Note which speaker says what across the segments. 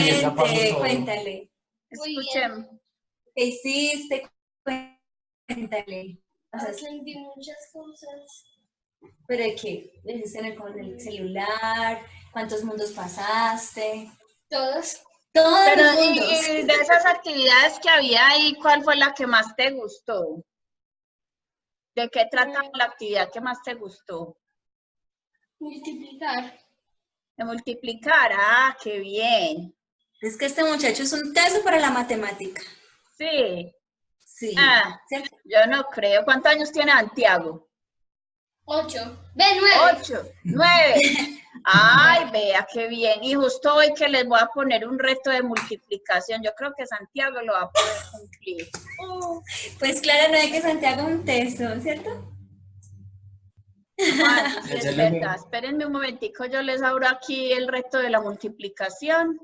Speaker 1: bien, ya pasó todo.
Speaker 2: Cuéntale.
Speaker 3: Escuchemos.
Speaker 2: ¿Qué hiciste? Cuéntale.
Speaker 3: Aprendí muchas cosas.
Speaker 2: ¿Pero de qué? ¿Con el celular? ¿Cuántos mundos pasaste?
Speaker 3: Todos.
Speaker 2: Todos
Speaker 4: Pero
Speaker 2: los mundos.
Speaker 4: y de esas actividades que había ahí, ¿cuál fue la que más te gustó? ¿De qué trataba la actividad que más te gustó?
Speaker 3: Multiplicar.
Speaker 4: De multiplicar, ah, qué bien.
Speaker 2: Es que este muchacho es un teso para la matemática.
Speaker 4: Sí.
Speaker 2: Sí.
Speaker 4: Ah,
Speaker 2: ¿cierto?
Speaker 4: yo no creo. ¿Cuántos años tiene Santiago?
Speaker 3: 8. Ve, 9.
Speaker 4: 8, 9. Ay, vea, qué bien. Y justo hoy que les voy a poner un reto de multiplicación, yo creo que Santiago lo va a poder cumplir.
Speaker 2: Pues claro, no hay que Santiago un teso, ¿cierto?
Speaker 4: Ah, sí es verdad. Espérenme un momentico, yo les abro aquí el reto de la multiplicación.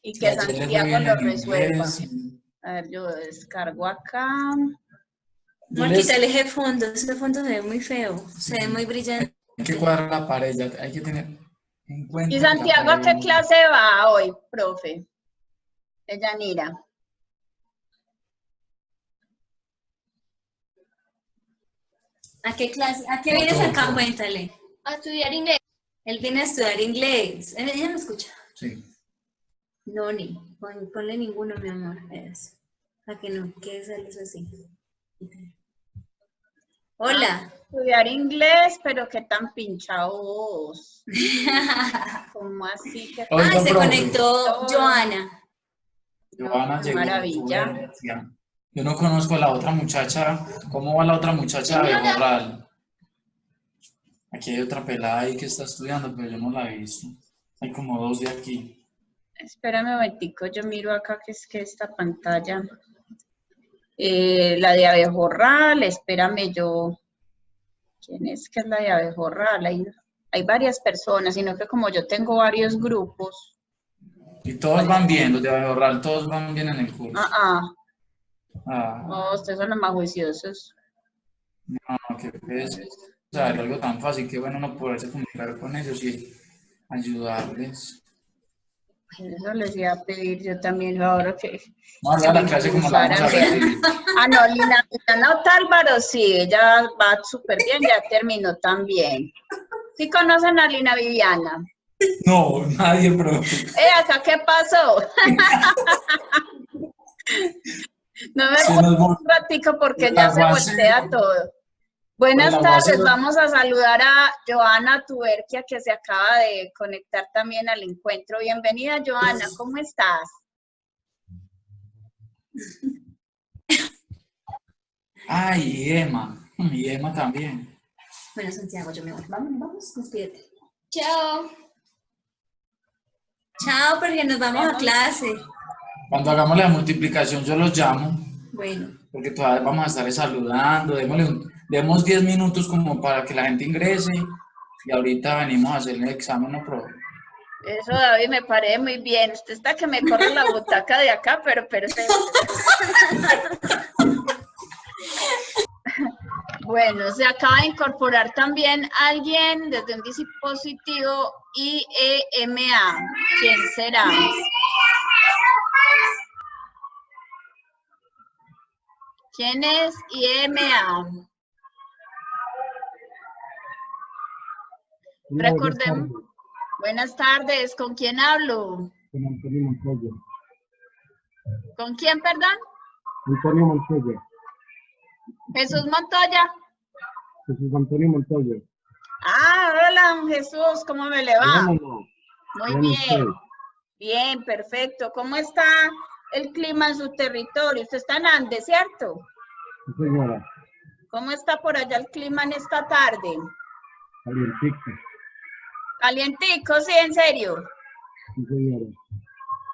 Speaker 4: Y que Santiago lo resuelva. A ver, yo descargo acá.
Speaker 2: Marquita, elige fondo. Ese fondo se ve muy feo. Se ve muy brillante.
Speaker 1: Hay que cuadrar la pared, ya hay que tener en cuenta.
Speaker 4: ¿Y Santiago a qué clase va hoy, profe? De Yanira.
Speaker 2: ¿A qué clase? ¿A qué vienes acá? Cuéntale.
Speaker 3: A estudiar inglés.
Speaker 2: Él viene a estudiar inglés. ¿Ella me escucha?
Speaker 1: Sí.
Speaker 2: No, ni. Ponle ninguno, mi amor. Eso. Para que no quede sales así. Hola.
Speaker 4: Estudiar inglés, pero qué tan pinchados. ¿Cómo así? Que...
Speaker 1: Oiga,
Speaker 2: se
Speaker 1: profe.
Speaker 2: conectó Joana.
Speaker 1: Joana
Speaker 4: Qué
Speaker 1: llegó.
Speaker 4: maravilla.
Speaker 1: Yo no conozco a la otra muchacha. ¿Cómo va la otra muchacha de Borral? Aquí hay otra pelada ahí que está estudiando, pero yo no la he visto. Hay como 2 de aquí.
Speaker 4: Espérame un momentico, yo miro acá que es que esta pantalla. La de Abejorral, espérame yo. ¿Quién es que es la de Abejorral? Hay varias personas, sino que como yo tengo varios grupos.
Speaker 1: Y todos van bien, los de Abejorral, todos van bien en el curso.
Speaker 4: No, ustedes son los más juiciosos.
Speaker 1: No, qué pesa. O sea, algo tan fácil, que bueno no poderse comunicar con ellos y ayudarles.
Speaker 4: Eso les iba a pedir yo también ahora que...
Speaker 1: Vamos a la clase como la vamos a ver.
Speaker 4: No, Lina Otálvaro, sí, ella va súper bien, ya terminó también. ¿Sí conocen a Lina Viviana?
Speaker 1: No, nadie, profe.
Speaker 4: ¿Acá qué pasó? No me pongo un ratico porque ya se voltea todo. Buenas tardes, vamos a saludar a Joana Tuberquia que se acaba de conectar también al encuentro. Bienvenida, Joana, ¿cómo estás?
Speaker 1: Ay, y Emma también.
Speaker 2: Bueno, Santiago, yo me voy. Vamos, despídete.
Speaker 3: Chao.
Speaker 2: Chao, porque nos vamos a clase.
Speaker 1: Cuando hagamos la multiplicación yo los llamo.
Speaker 2: Bueno.
Speaker 1: Porque todavía vamos a estar saludando. Demos 10 minutos como para que la gente ingrese. Y ahorita venimos a hacer el examen, ¿no, profe?
Speaker 4: Eso, David, me parece muy bien. Usted está que me corre la butaca de acá, pero perfecto. Bueno, se acaba de incorporar también alguien desde un dispositivo IEMA. ¿Quién será? ¿Quién es IEMA? Recordemos. Buenas tardes, ¿con quién hablo?
Speaker 5: Con Antonio Montoya.
Speaker 4: ¿Con quién, perdón?
Speaker 5: Antonio Montoya.
Speaker 4: Jesús Montoya.
Speaker 5: Jesús Antonio Montoya.
Speaker 4: Hola, Jesús, ¿cómo me le va? Muy bien.
Speaker 5: Usted.
Speaker 4: Bien, perfecto. ¿Cómo está el clima en su territorio? Usted está en Andes, ¿cierto?
Speaker 5: Sí, señora.
Speaker 4: ¿Cómo está por allá el clima en esta tarde?
Speaker 5: Calientico.
Speaker 4: Calientico, sí, en serio.
Speaker 5: Sí, señora.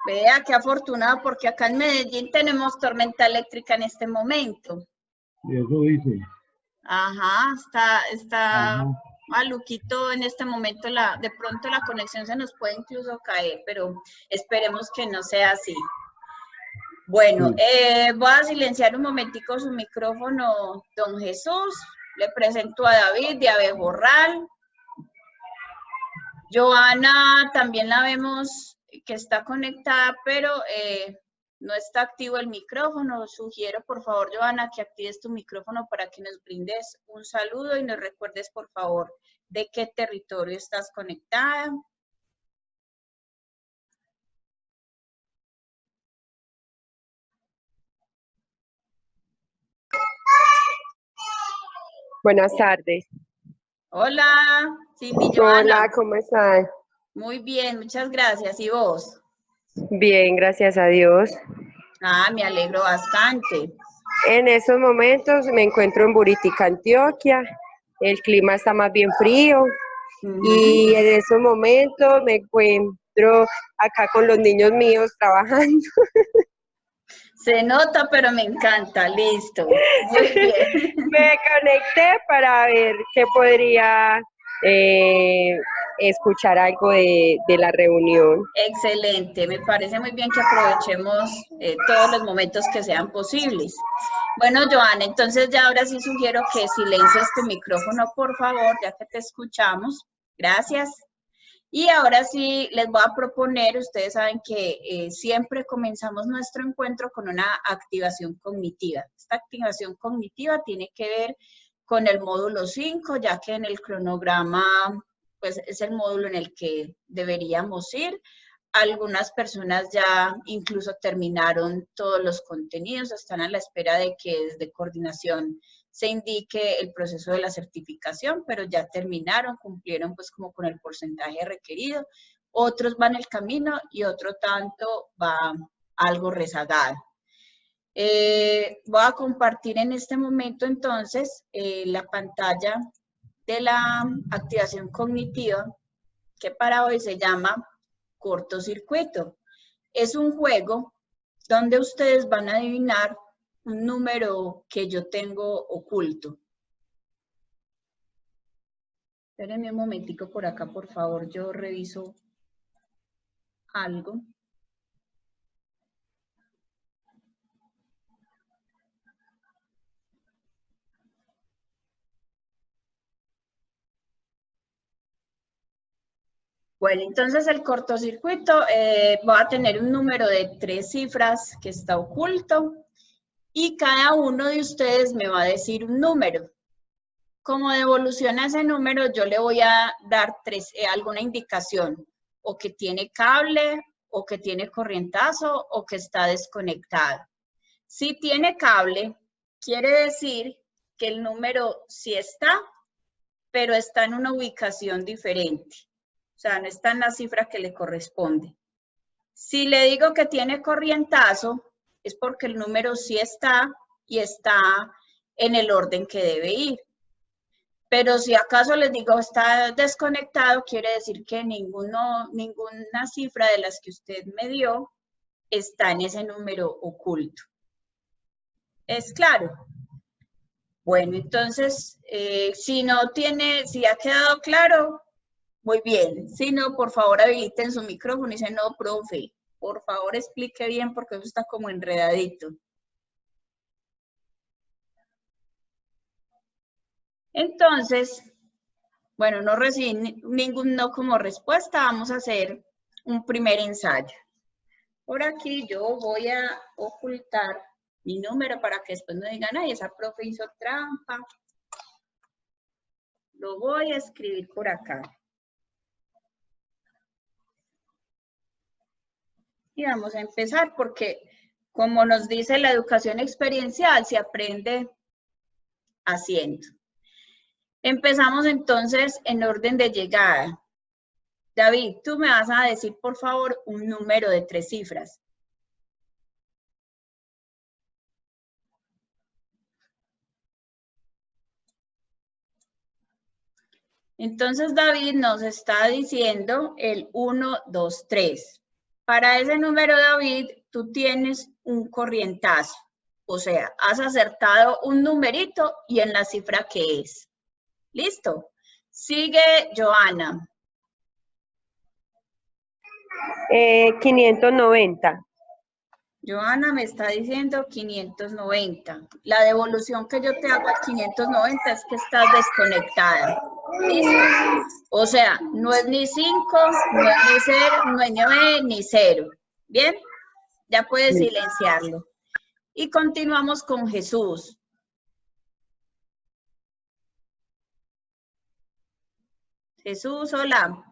Speaker 4: Vea, qué afortunado, porque acá en Medellín tenemos tormenta eléctrica en este momento.
Speaker 5: Y eso dice.
Speaker 4: Ajá, está maluquito en este momento. De pronto la conexión se nos puede incluso caer, pero esperemos que no sea así. Bueno, voy a silenciar un momentico su micrófono, don Jesús. Le presento a David de Abejorral. Joana también la vemos que está conectada, pero no está activo el micrófono. Sugiero, por favor, Joana, que actives tu micrófono para que nos brindes un saludo y nos recuerdes, por favor, de qué territorio estás conectada.
Speaker 6: Buenas tardes.
Speaker 4: Hola, Cindy Joana.
Speaker 6: Hola, ¿cómo están?
Speaker 4: Muy bien, muchas gracias. ¿Y vos?
Speaker 6: Bien, gracias a Dios.
Speaker 4: Ah, me alegro bastante.
Speaker 6: En estos momentos me encuentro en Buritica, Antioquia. El clima está más bien frío y en estos momentos me encuentro acá con los niños míos trabajando.
Speaker 4: Se nota, pero me encanta. Listo. Muy bien.
Speaker 6: Me conecté para ver qué podría escuchar algo de la reunión.
Speaker 4: Excelente. Me parece muy bien que aprovechemos todos los momentos que sean posibles. Bueno, Joana, entonces ya ahora sí sugiero que silencies tu micrófono, por favor, ya que te escuchamos. Gracias. Y ahora sí les voy a proponer, ustedes saben que siempre comenzamos nuestro encuentro con una activación cognitiva. Esta activación cognitiva tiene que ver con el módulo 5, ya que en el cronograma pues es el módulo en el que deberíamos ir. Algunas personas ya incluso terminaron todos los contenidos, están a la espera de que desde coordinación se indique el proceso de la certificación, pero ya terminaron, cumplieron pues como con el porcentaje requerido. Otros van el camino y otro tanto va algo rezagado. Voy a compartir en este momento entonces la pantalla de la activación cognitiva, que para hoy se llama cortocircuito. Es un juego donde ustedes van a adivinar un número que yo tengo oculto. Espérenme un momentico por acá, por favor, yo reviso algo. Bueno, entonces el cortocircuito va a tener un número de 3 cifras que está oculto y cada uno de ustedes me va a decir un número. Como devolución a ese número, yo le voy a dar alguna indicación, o que tiene cable, o que tiene corrientazo, o que está desconectado. Si tiene cable, quiere decir que el número sí está, pero está en una ubicación diferente. O sea, no está en la cifra que le corresponde. Si le digo que tiene corrientazo, es porque el número sí está y está en el orden que debe ir. Pero si acaso les digo está desconectado, quiere decir que ninguna cifra de las que usted me dio está en ese número oculto. ¿Es claro? Bueno, entonces, si ha quedado claro, muy bien. Si no, por favor, habiliten su micrófono y dicen, no, profe, por favor, explique bien porque eso está como enredadito. Entonces, bueno, no recibí ningún no como respuesta. Vamos a hacer un primer ensayo. Por aquí yo voy a ocultar mi número para que después no digan, ay, esa profe hizo trampa. Lo voy a escribir por acá. Y vamos a empezar porque, como nos dice la educación experiencial, se aprende haciendo. Empezamos entonces en orden de llegada. David, tú me vas a decir, por favor, un número de 3 cifras. Entonces, David nos está diciendo el 1, 2, 3. Para ese número, David, tú tienes un corrientazo. O sea, has acertado un numerito y en la cifra que es. ¿Listo? Sigue Joana.
Speaker 6: 590.
Speaker 4: Joana me está diciendo 590. La devolución que yo te hago a 590 es que estás desconectada. ¿Listo? O sea, no es ni 5, no es ni 0, no es ni 9, ni 0. ¿Bien? Ya puedes silenciarlo. Y continuamos con Jesús. Jesús, hola.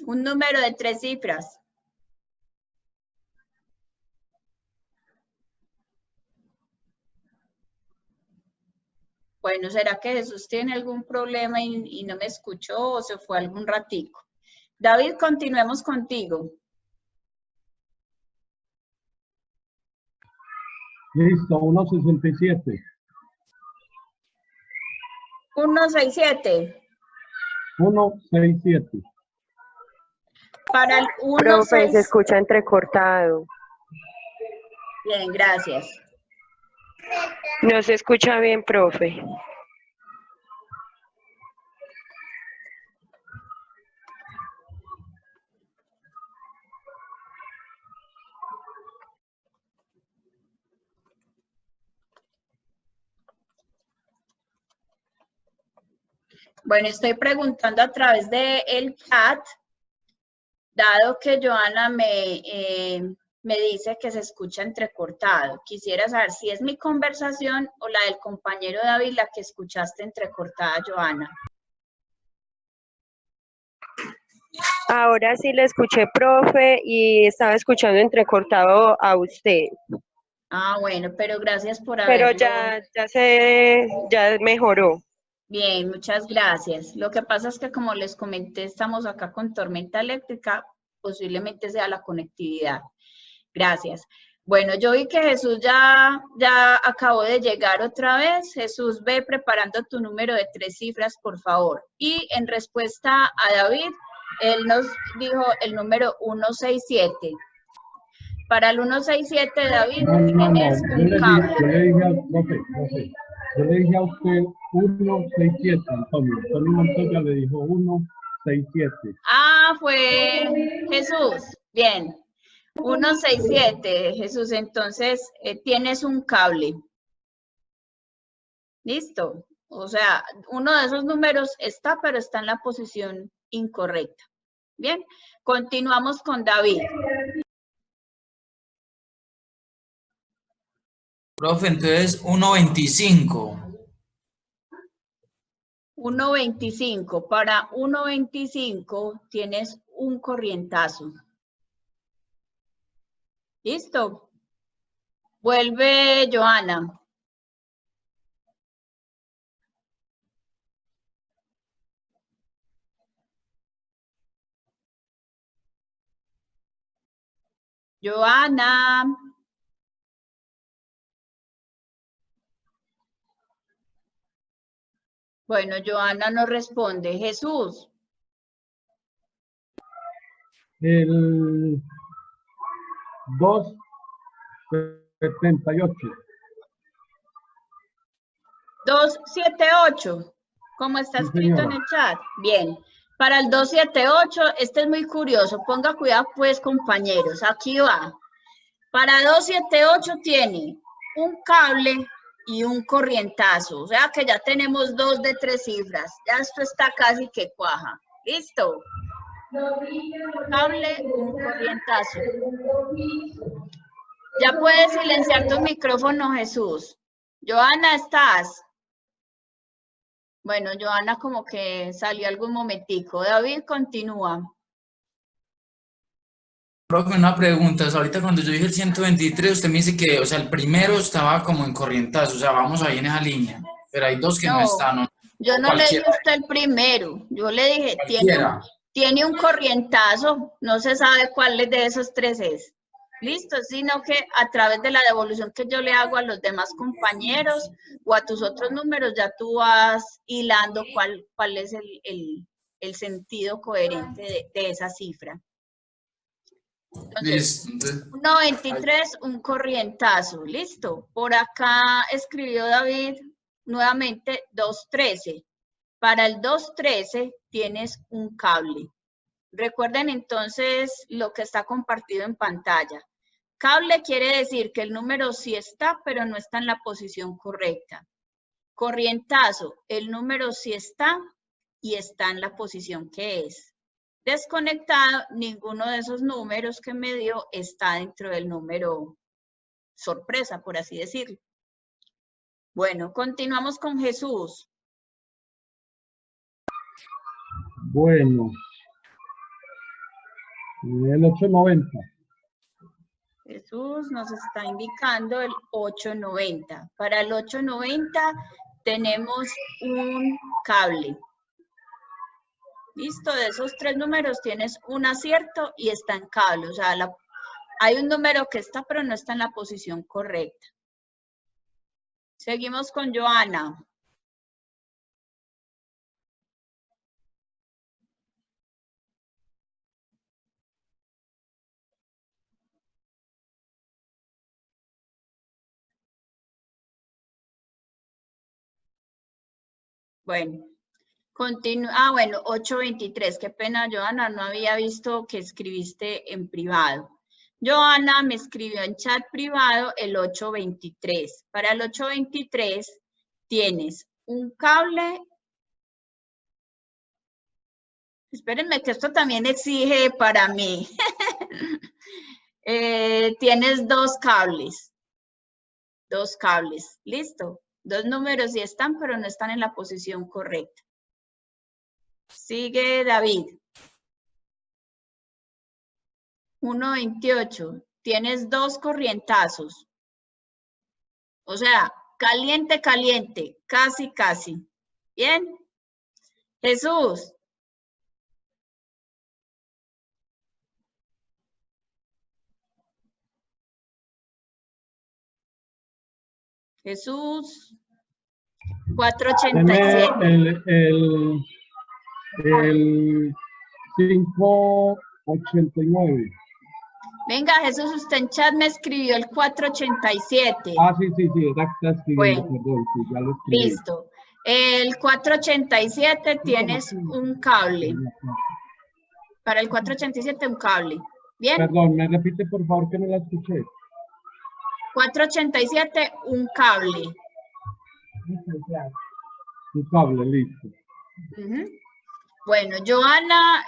Speaker 4: Un número de 3 cifras. Bueno, ¿será que Jesús tiene algún problema y no me escuchó o se fue algún ratico? David, continuemos contigo.
Speaker 5: Listo, 1.67.
Speaker 4: 167.
Speaker 5: 1.67.
Speaker 4: Para el
Speaker 6: Profe, se
Speaker 4: 16.
Speaker 6: escucha entrecortado.
Speaker 4: Bien, gracias.
Speaker 6: No se escucha bien, profe.
Speaker 4: Bueno, estoy preguntando a través del chat, dado que Joana me dice que se escucha entrecortado. Quisiera saber si es mi conversación o la del compañero David la que escuchaste entrecortada, Joana.
Speaker 6: Ahora sí le escuché, profe, y estaba escuchando entrecortado a usted.
Speaker 4: Ah, bueno, pero gracias por
Speaker 6: Pero
Speaker 4: haberlo.
Speaker 6: ya mejoró.
Speaker 4: Bien, muchas gracias. Lo que pasa es que, como les comenté, estamos acá con tormenta eléctrica, posiblemente sea la conectividad. Gracias. Bueno, yo vi que Jesús ya acabó de llegar otra vez. Jesús, ve preparando tu número de 3 cifras, por favor. Y en respuesta a David, él nos dijo el número 167. Para el 167, David,
Speaker 5: No.
Speaker 4: tienes
Speaker 5: Yo
Speaker 4: un
Speaker 5: le
Speaker 4: cable.
Speaker 5: dije a, profe, yo le dije a usted 1.67, Antonio. Antonio Montoya le dijo 1.67.
Speaker 4: Ah, fue Jesús. Bien. 167, Jesús. Entonces, tienes un cable. ¿Listo? O sea, uno de esos números está, pero está en la posición incorrecta. Bien. Continuamos con David.
Speaker 1: Profe, entonces 1.25.
Speaker 4: 1.25. Para 1.25 tienes un corrientazo. ¿Listo? Vuelve Joana. Joana. Bueno, Joana no responde. Jesús.
Speaker 5: El 2.78.
Speaker 4: 278, como está
Speaker 5: Sí,
Speaker 4: escrito
Speaker 5: señora.
Speaker 4: en el chat. Bien, para el 278, este es muy curioso. Ponga cuidado, pues, compañeros. Aquí va. Para 278 tiene un cable y un corrientazo. O sea que ya tenemos 2 de 3 cifras. Ya esto está casi que cuaja. ¿Listo? Un cable, un corrientazo. Ya puedes silenciar tu micrófono, Jesús. Joana, ¿estás? Bueno, Joana como que salió algún momentico. David, continúa.
Speaker 1: Profe, una pregunta. O sea, ahorita cuando yo dije el 123, usted me dice que, o sea, el primero estaba como en corrientazo, o sea, vamos ahí en esa línea. Pero hay dos que no están, ¿no?
Speaker 4: Yo no le dije
Speaker 1: Cualquiera.
Speaker 4: a usted el primero. Yo le dije,
Speaker 1: Cualquiera.
Speaker 4: tiene un corrientazo. No se sabe cuál de esos 3 es. Listo, sino que a través de la devolución que yo le hago a los demás compañeros o a tus otros números, ya tú vas hilando cuál es el sentido coherente de esa cifra. Entonces,
Speaker 1: Listo.
Speaker 4: 1.23, un corrientazo. Listo. Por acá escribió David nuevamente 2.13. Para el 2.13 tienes un cable. Recuerden entonces lo que está compartido en pantalla. Cable quiere decir que el número sí está, pero no está en la posición correcta. Corrientazo, el número sí está y está en la posición que es. Desconectado, ninguno de esos números que me dio está dentro del número sorpresa, por así decirlo. Bueno, continuamos con Jesús.
Speaker 5: Bueno, el 890.
Speaker 4: Jesús nos está indicando el 890. Para el 890 tenemos un cable. Listo, de esos 3 números tienes un acierto y está en cable. O sea, hay un número que está, pero no está en la posición correcta. Seguimos con Joana. Bueno, continúa. Bueno, 823. Qué pena, Joana, no había visto que escribiste en privado. Joana me escribió en chat privado el 823. Para el 823 tienes un cable. Espérenme que esto también exige para mí. Tienes 2 cables. 2 cables. Listo. 2 números sí están, pero no están en la posición correcta. Sigue David. 128. Tienes 2 corrientazos. O sea, caliente, caliente. Casi, casi. ¿Bien? Jesús. Jesús. 487.
Speaker 5: El 589.
Speaker 4: Venga, Jesús, usted en chat me escribió el 487.
Speaker 5: Ah, sí, está escribiendo,
Speaker 4: Bueno,
Speaker 5: perdón, sí, ya lo escribí.
Speaker 4: Listo. El 487 tienes un cable. Para el 487 un cable. ¿Bien?
Speaker 5: Perdón, me repite por favor que no la escuché.
Speaker 4: 487, un cable.
Speaker 5: Un cable, listo.
Speaker 4: Bueno, Joana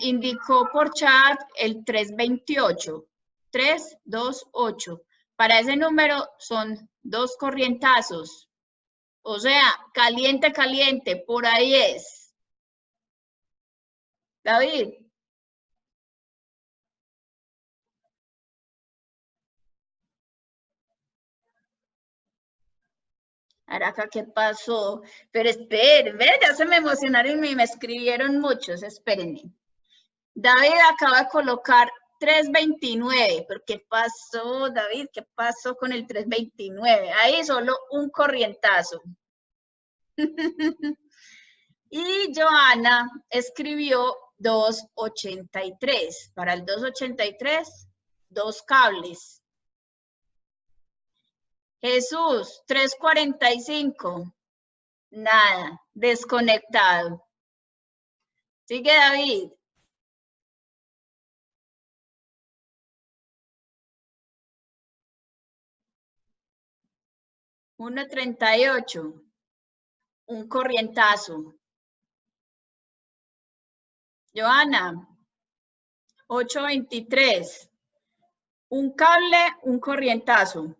Speaker 4: indicó por chat el 328. 328. Para ese número son 2 corrientazos. O sea, caliente, caliente. Por ahí es. David. Araca, ¿qué pasó? Pero esperen, ¿ves? Ya se me emocionaron y me escribieron muchos, espérenme. David acaba de colocar 329, pero ¿qué pasó, David? ¿Qué pasó con el 329? Ahí solo un corrientazo. Y Joana escribió 283. Para el 283, 2 cables. Jesús, 345. Nada, desconectado. Sigue David. $1.38. Un corrientazo. Joana, 823. Un cable, un corrientazo.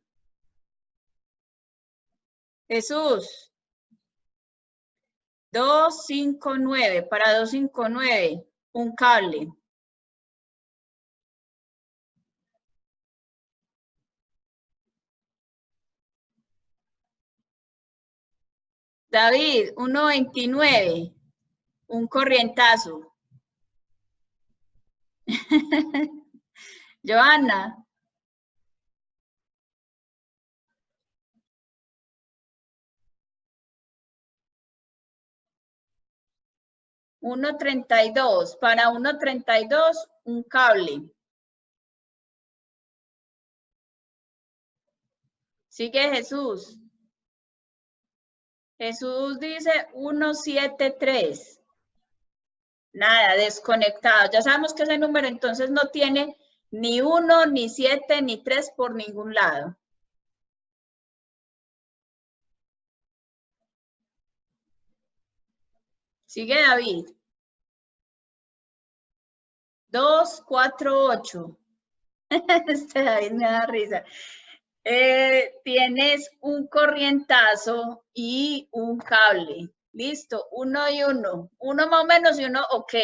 Speaker 4: Jesús, 259. Para 259, un cable. David, 1.29, un corrientazo. Joana. $1.32. Para 1.32, un cable. Sigue Jesús. Jesús dice 173. Nada, desconectado. Ya sabemos que ese número entonces no tiene ni 1, ni 7, ni 3 por ningún lado. Sigue David. 2, 4, 8. Este David me da risa. Tienes un corrientazo y un cable. Listo, 1 y 1. 1 más o menos y 1 ok.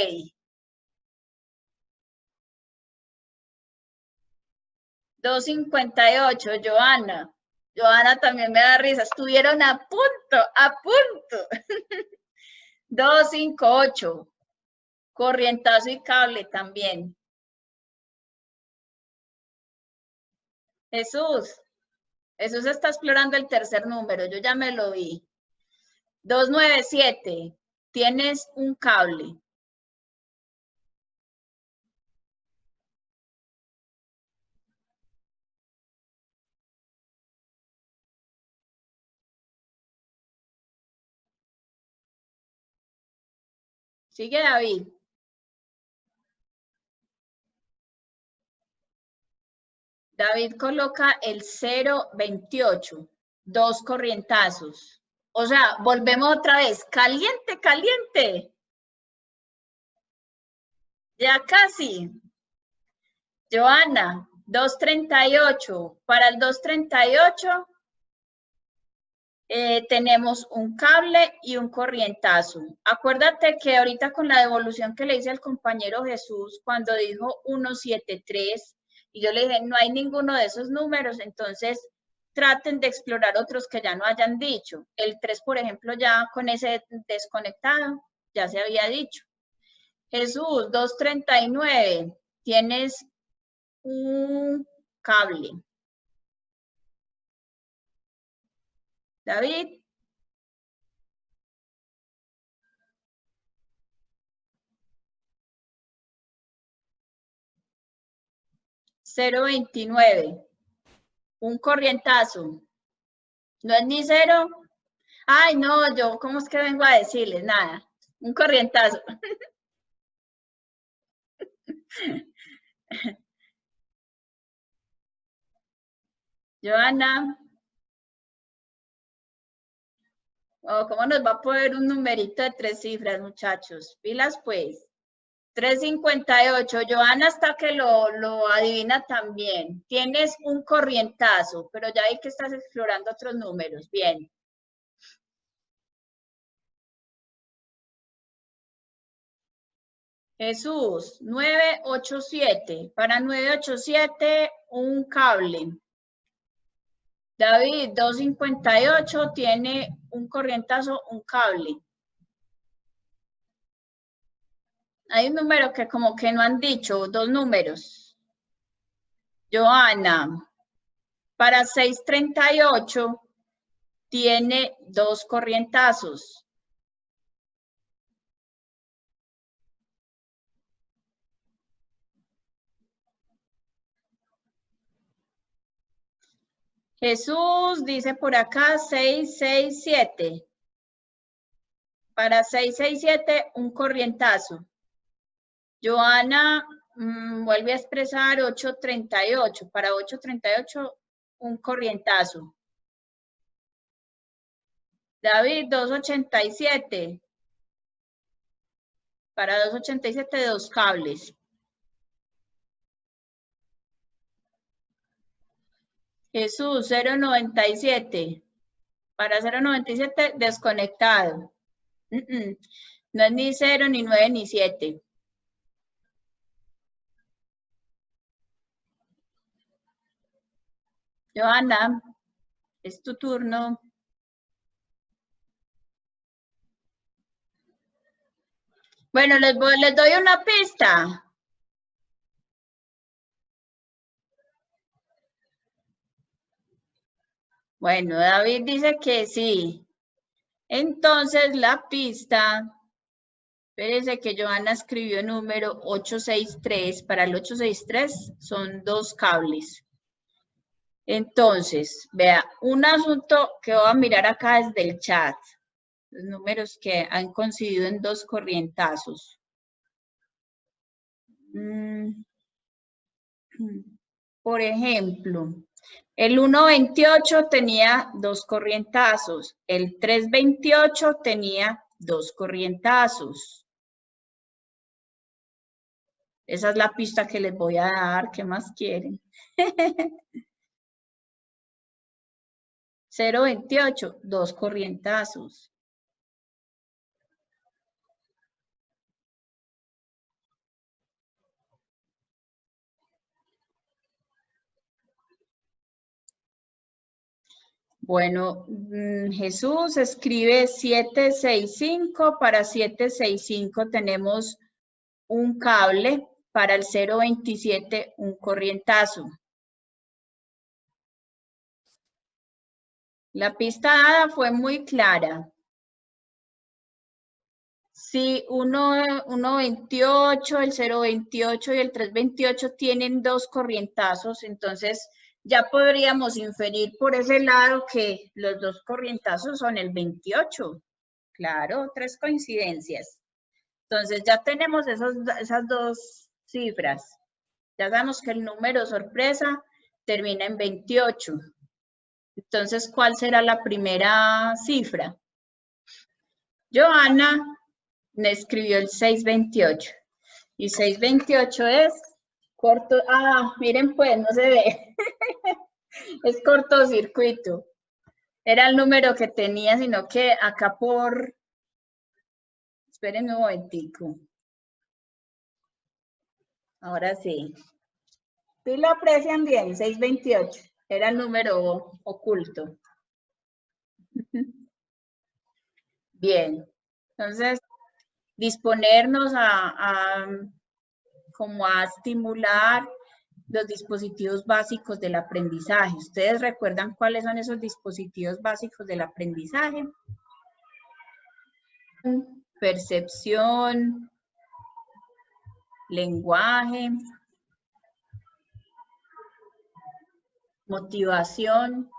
Speaker 4: 2.58, Joana. Joana también me da risa. Estuvieron a punto, a punto. 2.58. Corrientazo y cable también. Jesús está explorando el tercer número, yo ya me lo vi. 297, tienes un cable. Sigue David. David coloca el 028, 2 corrientazos. O sea, volvemos otra vez. Caliente, caliente. Ya casi. Joana, 238. Para el 238 tenemos un cable y un corrientazo. Acuérdate que ahorita con la devolución que le hice al compañero Jesús, cuando dijo 173, y yo le dije, no hay ninguno de esos números, entonces traten de explorar otros que ya no hayan dicho. El 3, por ejemplo, ya con ese desconectado, ya se había dicho. Jesús, 239, tienes un cable. David. $0.29. Un corrientazo. ¿No es ni 0? Ay, no, yo, ¿cómo es que vengo a decirles? Nada. Un corrientazo. Joana. Oh, ¿cómo nos va a poner un numerito de 3 cifras, muchachos? Pilas, pues. 358. Joana hasta que lo adivina también. Tienes un corrientazo, pero ya vi que estás explorando otros números. Bien. Jesús, 987. Para 987, un cable. David, 258, tiene un corrientazo, un cable. Hay un número que como que no han dicho, 2 números. Joana, para 638, tiene 2 corrientazos. Jesús dice por acá 667. Para 667, un corrientazo. Joana vuelve a expresar 838. Para 838, un corrientazo. David, 287. Para 287, 2 cables. Jesús, 097. Para 097, desconectado. No es ni 0, ni 9, ni 7. Joana, es tu turno. Bueno, les doy una pista. Bueno, David dice que sí. Entonces, la pista, espérese que Joana escribió número 863. Para el 863 son 2 cables. Entonces, vea, un asunto que voy a mirar acá desde el chat. Los números que han coincidido en 2 corrientazos. Por ejemplo, el 128 tenía 2 corrientazos. El 328 tenía 2 corrientazos. Esa es la pista que les voy a dar. ¿Qué más quieren? 0,28, 2 corrientazos. Bueno, Jesús escribe 765. Para 765 tenemos un cable. Para el 0,27, un corrientazo. La pista dada fue muy clara. Si 1,28, el 0,28 y el 3,28 tienen 2 corrientazos, entonces ya podríamos inferir por ese lado que los 2 corrientazos son el 28. Claro, 3 coincidencias. Entonces ya tenemos esas 2 cifras. Ya sabemos que el número sorpresa termina en 28. Entonces, ¿cuál será la primera cifra? Joana me escribió el 628. Y 628 es corto. Ah, miren pues, no se ve. Es cortocircuito. Era el número que tenía, sino que acá por... Espérenme un momentico. Ahora sí. ¿Sí lo aprecian bien? 628. Era el número oculto. Bien. Entonces, disponernos como a estimular los dispositivos básicos del aprendizaje. ¿Ustedes recuerdan cuáles son esos dispositivos básicos del aprendizaje? Percepción, lenguaje, motivación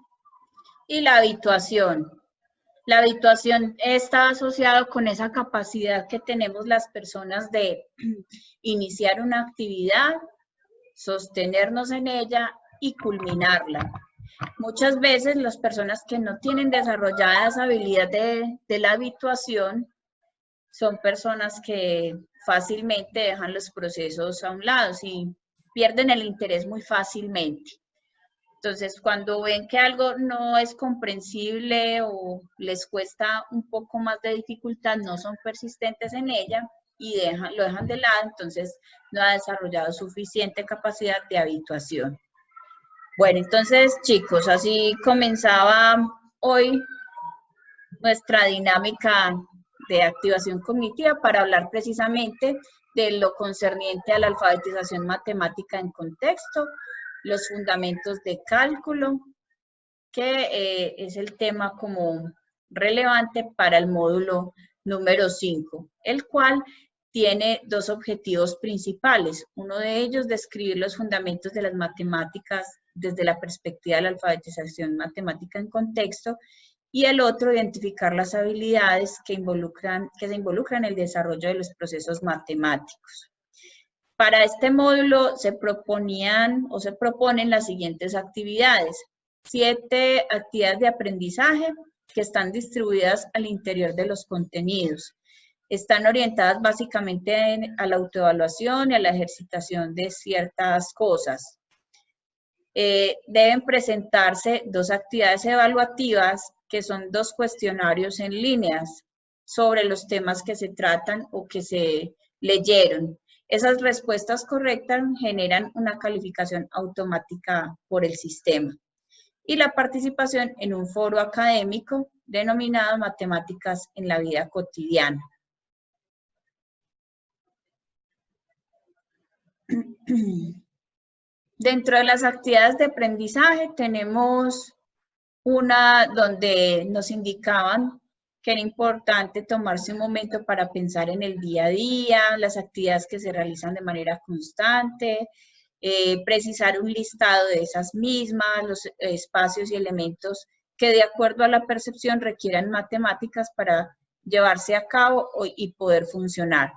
Speaker 4: y la habituación. La habituación está asociada con esa capacidad que tenemos las personas de iniciar una actividad, sostenernos en ella y culminarla. Muchas veces las personas que no tienen desarrollada esa habilidad de la habituación son personas que fácilmente dejan los procesos a un lado y pierden el interés muy fácilmente. Entonces, cuando ven que algo no es comprensible o les cuesta un poco más de dificultad, no son persistentes en ella y lo dejan de lado, entonces no ha desarrollado suficiente capacidad de habituación. Bueno, entonces, chicos, así comenzaba hoy nuestra dinámica de activación cognitiva para hablar precisamente de lo concerniente a la alfabetización matemática en contexto, los fundamentos de cálculo, que es el tema como relevante para el módulo número 5, el cual tiene 2 objetivos principales. Uno de ellos, describir los fundamentos de las matemáticas desde la perspectiva de la alfabetización matemática en contexto, y el otro, identificar las habilidades que se involucran en el desarrollo de los procesos matemáticos. Para este módulo se proponen las siguientes actividades. 7 actividades de aprendizaje que están distribuidas al interior de los contenidos. Están orientadas básicamente a la autoevaluación y a la ejercitación de ciertas cosas. Deben presentarse 2 actividades evaluativas que son 2 cuestionarios en líneas sobre los temas que se tratan o que se leyeron. Esas respuestas correctas generan una calificación automática por el sistema. Y la participación en un foro académico denominado Matemáticas en la Vida Cotidiana. Dentro de las actividades de aprendizaje tenemos una donde nos indicaban que era importante tomarse un momento para pensar en el día a día, las actividades que se realizan de manera constante, precisar un listado de esas mismas, los espacios y elementos que de acuerdo a la percepción requieran matemáticas para llevarse a cabo y poder funcionar.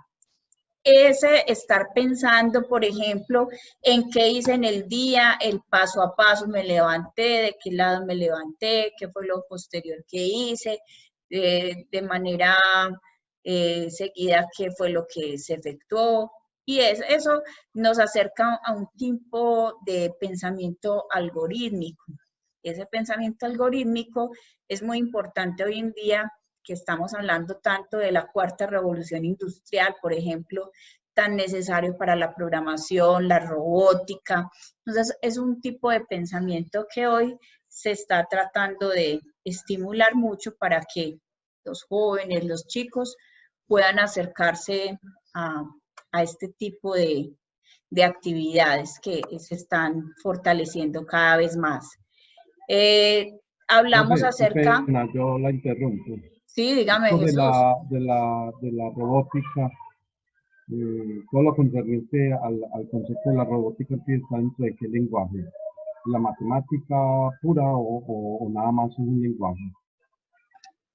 Speaker 4: Ese estar pensando, por ejemplo, en qué hice en el día, el paso a paso, me levanté, de qué lado me levanté, qué fue lo posterior que hice, de manera seguida qué fue lo que se efectuó, y eso nos acerca a un tipo de pensamiento algorítmico. Ese pensamiento algorítmico es muy importante hoy en día, que estamos hablando tanto de la cuarta revolución industrial, por ejemplo, tan necesario para la programación, la robótica. Entonces, es un tipo de pensamiento que hoy se está tratando de estimular mucho para que los jóvenes, los chicos, puedan acercarse a este tipo de actividades que se están fortaleciendo cada vez más. Hablamos acerca...
Speaker 5: Qué pena, yo la interrumpo.
Speaker 4: Sí, dígame,
Speaker 5: Esto
Speaker 4: Jesús.
Speaker 5: de la robótica, todo lo concerniente al concepto de la robótica está dentro de qué lenguaje, la matemática pura o nada más es un lenguaje.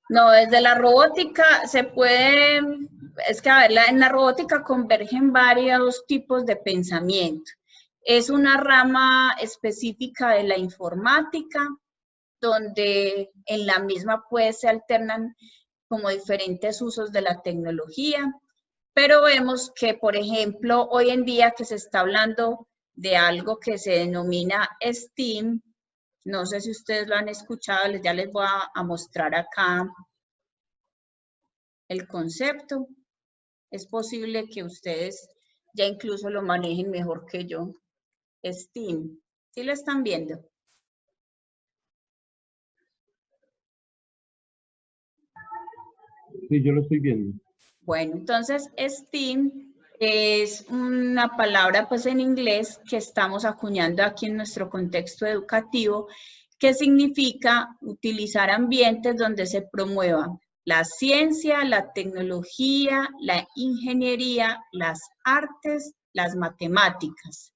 Speaker 4: No, desde la robótica se puede, es que a ver, en la robótica convergen varios tipos de pensamiento. Es una rama específica de la informática, donde en la misma pues se alternan como diferentes usos de la tecnología, pero vemos que, por ejemplo, hoy en día que se está hablando de algo que se denomina STEAM, no sé si ustedes lo han escuchado, ya les voy a mostrar acá el concepto. Es posible que ustedes ya incluso lo manejen mejor que yo. STEAM, ¿sí lo están viendo?
Speaker 5: Sí, yo lo estoy viendo.
Speaker 4: Bueno, entonces STEAM es una palabra pues en inglés que estamos acuñando aquí en nuestro contexto educativo, que significa utilizar ambientes donde se promueva la ciencia, la tecnología, la ingeniería, las artes, las matemáticas.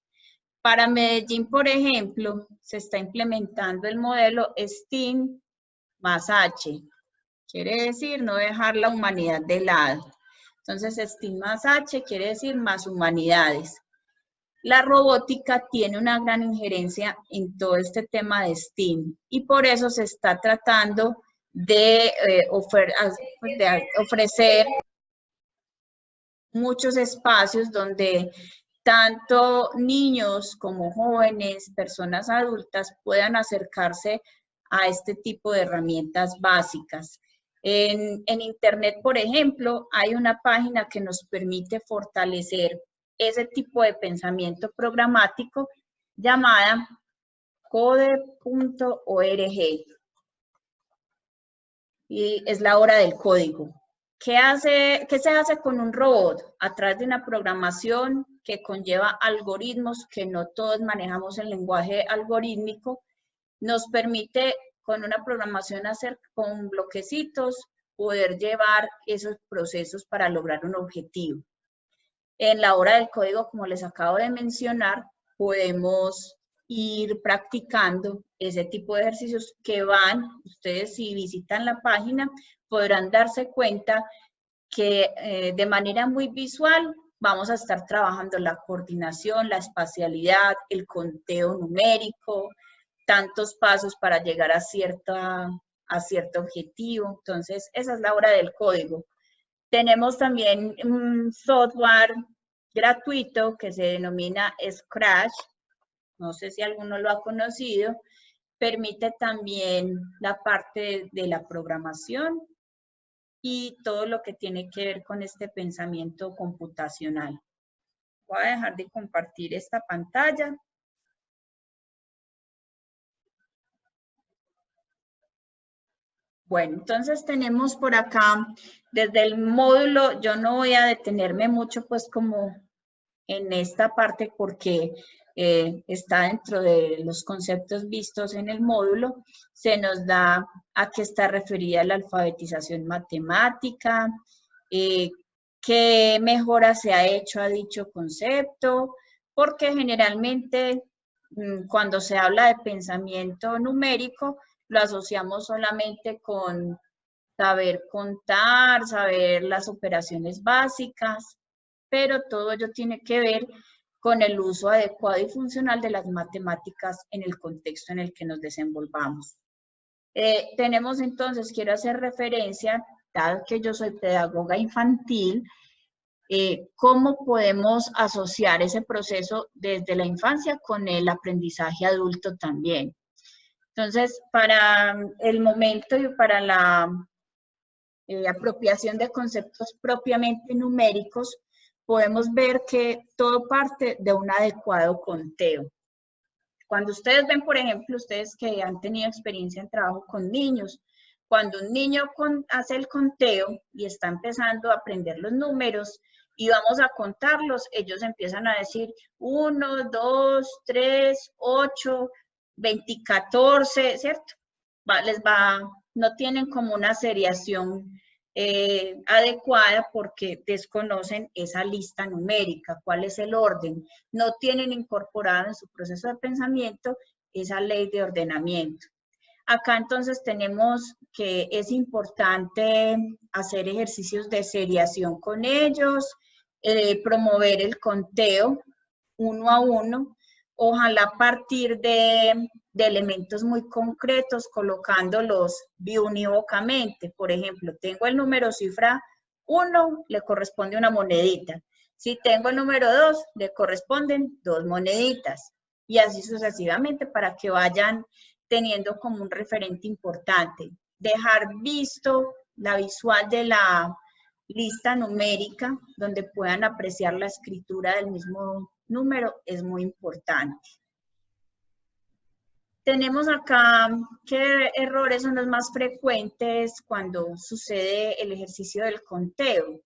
Speaker 4: Para Medellín, por ejemplo, se está implementando el modelo STEAM más H. Quiere decir no dejar la humanidad de lado. Entonces, STEAM más H quiere decir más humanidades. La robótica tiene una gran injerencia en todo este tema de STEAM y por eso se está tratando de ofrecer muchos espacios donde tanto niños como jóvenes, personas adultas puedan acercarse a este tipo de herramientas básicas. En Internet, por ejemplo, hay una página que nos permite fortalecer ese tipo de pensamiento programático llamada code.org. Y es la hora del código. ¿Qué se hace con un robot? A través de una programación que conlleva algoritmos, que no todos manejamos el lenguaje algorítmico, nos permite con una programación hacer con bloquecitos, poder llevar esos procesos para lograr un objetivo. En la hora del código, como les acabo de mencionar, podemos ir practicando ese tipo de ejercicios que ustedes si visitan la página, podrán darse cuenta que de manera muy visual vamos a estar trabajando la coordinación, la espacialidad, el conteo numérico, tantos pasos para llegar a cierto objetivo. Entonces, esa es la hora del código. Tenemos también un software gratuito que se denomina Scratch. No sé si alguno lo ha conocido. Permite también la parte de la programación y todo lo que tiene que ver con este pensamiento computacional. Voy a dejar de compartir esta pantalla. Bueno, entonces tenemos por acá, desde el módulo, yo no voy a detenerme mucho pues como en esta parte porque está dentro de los conceptos vistos en el módulo, se nos da a qué está referida la alfabetización matemática, qué mejora se ha hecho a dicho concepto, porque generalmente cuando se habla de pensamiento numérico, lo asociamos solamente con saber contar, saber las operaciones básicas, pero todo ello tiene que ver con el uso adecuado y funcional de las matemáticas en el contexto en el que nos desenvolvamos. Tenemos entonces, quiero hacer referencia dado que yo soy pedagoga infantil, cómo podemos asociar ese proceso desde la infancia con el aprendizaje adulto también. Entonces, para el momento y para la apropiación de conceptos propiamente numéricos, podemos ver que todo parte de un adecuado conteo. Cuando ustedes ven, por ejemplo, ustedes que han tenido experiencia en trabajo con niños, cuando un niño hace el conteo y está empezando a aprender los números y vamos a contarlos, ellos empiezan a decir 1, 2, 3, 8, 20, 14, ¿cierto? No tienen como una seriación adecuada porque desconocen esa lista numérica, cuál es el orden, no tienen incorporado en su proceso de pensamiento esa ley de ordenamiento. Acá entonces tenemos que es importante hacer ejercicios de seriación con ellos, promover el conteo uno a uno, ojalá a partir de elementos muy concretos, colocándolos biunívocamente. Por ejemplo, tengo el número cifra 1, le corresponde una monedita. Si tengo el número 2, le corresponden 2 moneditas. Y así sucesivamente para que vayan teniendo como un referente importante. Dejar visto la visual de la lista numérica, donde puedan apreciar la escritura del mismo número, es muy importante. Tenemos acá qué errores son los más frecuentes cuando sucede el ejercicio del conteo.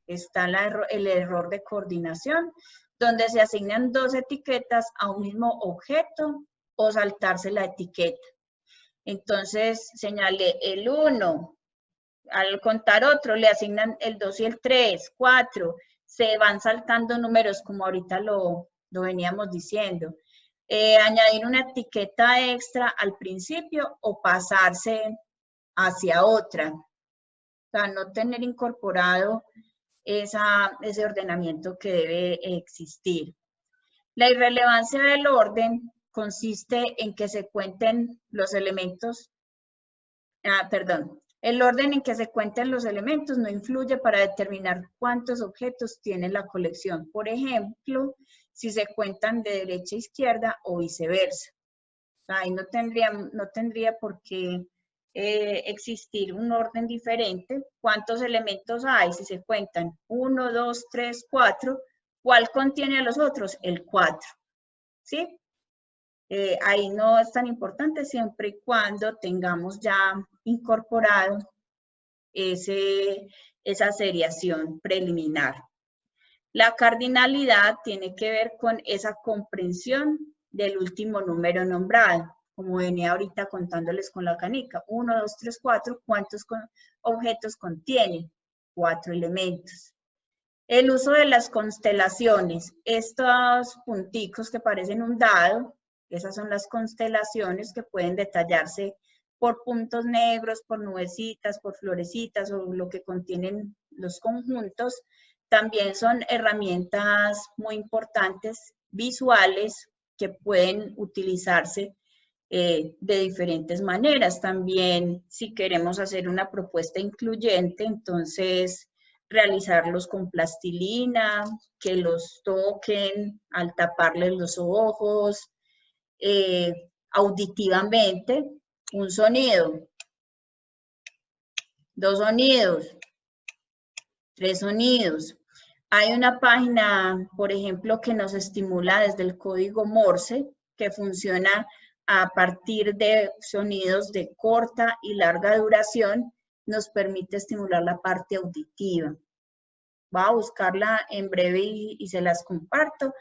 Speaker 4: Está el error de coordinación, donde se asignan 2 etiquetas a un mismo objeto o saltarse la etiqueta. Entonces, señalé el 1, al contar otro le asignan el 2 y el 3, 4, se van saltando números como ahorita lo veníamos diciendo. Añadir una etiqueta extra al principio o pasarse hacia otra. O sea, no tener incorporado ese ordenamiento que debe existir. La irrelevancia del orden consiste en que se cuenten los elementos, el orden en que se cuenten los elementos no influye para determinar cuántos objetos tiene la colección. Por ejemplo, si se cuentan de derecha a izquierda o viceversa. Ahí no tendría por qué existir un orden diferente. ¿Cuántos elementos hay? Si se cuentan 1, 2, 3, 4, ¿cuál contiene a los otros? El 4. ¿Sí? Ahí no es tan importante siempre y cuando tengamos ya incorporado esa seriación preliminar. La cardinalidad tiene que ver con esa comprensión del último número nombrado, como venía ahorita contándoles con la canica. 1, 2, 3, 4, ¿cuántos objetos contiene? 4 elementos. El uso de las constelaciones, estos punticos que parecen un dado, esas son las constelaciones que pueden detallarse por puntos negros, por nubecitas, por florecitas o lo que contienen los conjuntos. También son herramientas muy importantes, visuales, que pueden utilizarse de diferentes maneras. También, si queremos hacer una propuesta incluyente, entonces realizarlos con plastilina, que los toquen al taparles los ojos, auditivamente, un sonido, 2 sonidos, 3 sonidos. Hay una página, por ejemplo, que nos estimula desde el código Morse, que funciona a partir de sonidos de corta y larga duración, nos permite estimular la parte auditiva. Voy a buscarla en breve y se las comparto,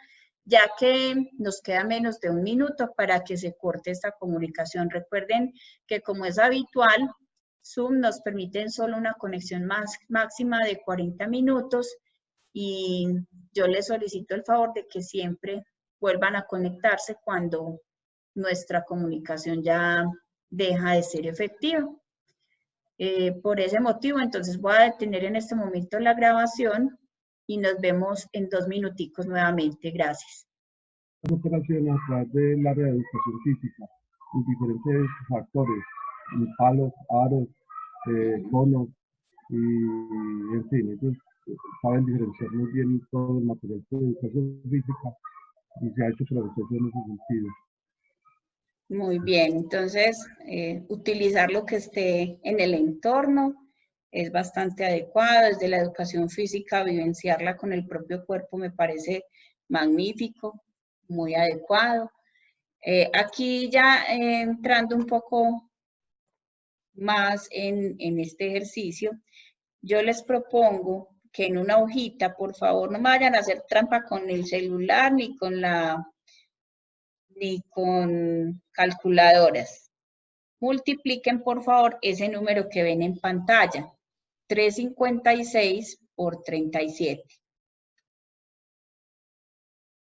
Speaker 4: ya que nos queda menos de 1 minuto para que se corte esta comunicación. Recuerden que, como es habitual, Zoom nos permite solo una conexión máxima de 40 minutos y yo les solicito el favor de que siempre vuelvan a conectarse cuando nuestra comunicación ya deja de ser efectiva. Por ese motivo, entonces voy a detener en este momento la grabación y nos vemos en 2 minuticos nuevamente. Gracias.
Speaker 5: Las operaciones a través del área de educación física, en diferentes factores, palos, aros, conos, y en fin, ellos saben diferenciar muy bien todo el material de educación física y se ha hecho proceso en ese sentido.
Speaker 4: Muy bien, entonces utilizar lo que esté en el entorno es bastante adecuado. Desde la educación física, vivenciarla con el propio cuerpo me parece magnífico, muy adecuado. Aquí ya entrando un poco más en este ejercicio, yo les propongo que en una hojita, por favor, no me vayan a hacer trampa con el celular ni con calculadoras. Multipliquen, por favor, ese número que ven en pantalla, 356 por 37.